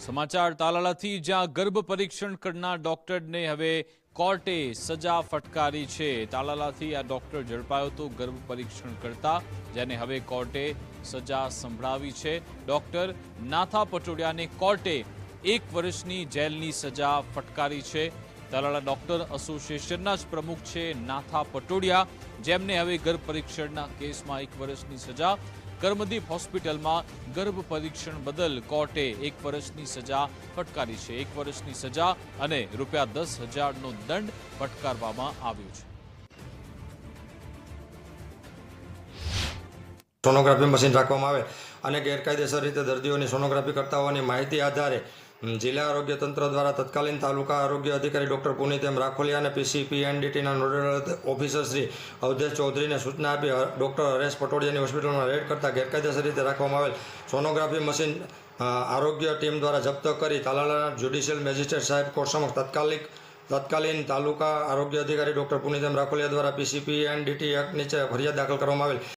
સમાચાર તાલાલાથી જ્યાં ગર્ભ પરીક્ષણ કરનાર ડોક્ટરને હવે કોર્ટે સજા ફટકારી છે। તાલાલાથી આ ડોક્ટર ઝડપાયો હતો ગર્ભ પરીક્ષણ કરતા, જેને હવે કોર્ટે સજા સંભળાવી છે। ડોક્ટર નાથા પટોડિયાને કોર્ટે 1 વર્ષની જેલની સજા ફટકારી છે। તાલાલા ડોક્ટર એસોસિએશનના જ પ્રમુખ છે નાથા પટોડિયા, જેમને હવે ગર્ભ પરીક્ષણના કેસમાં 1 વર્ષની સજા। કર્મદીપ હોસ્પિટલમાં ગર્ભ પરીક્ષણ બદલ કોર્ટે 1 વર્ષની સજા ફટકારી છે। 1 વર્ષની સજા અને ₹10,000નો દંડ ફટકારવામાં આવ્યો છે। સોનોગ્રાફી મશીન રાખવામાં આવે અને ગેરકાયદેસર રીતે દર્દીઓની સોનોગ્રાફી કરતા હોવાની માહિતી આધારે જિલ્લા આરોગ્ય તંત્ર દ્વારા તત્કાલીન તાલુકા આરોગ્ય અધિકારી ડોક્ટર પુનિત એમ રાખોલિયા અને PCPNDTના નોડલ ઓફિસર શ્રી અવધેશ ચૌધરીને સૂચના આપી ડોક્ટર હરેશ પટોડિયાની હોસ્પિટલમાં રેડ કરતા ગેરકાયદેસર રીતે રાખવામાં આવેલ સોનોગ્રાફી મશીન આરોગ્ય ટીમ દ્વારા જપ્ત કરી તાલાલાના જ્યુડિશિયલ મેજિસ્ટ્રેટ સાહેબ કોર્ટ સમક્ષ તત્કાલીન તાલુકા આરોગ્ય અધિકારી ડોક્ટર પુનિત એમ રાખોલિયા દ્વારા PCPNDT એક્ટ નીચે ફરિયાદ દાખલ કરવામાં આવેલ।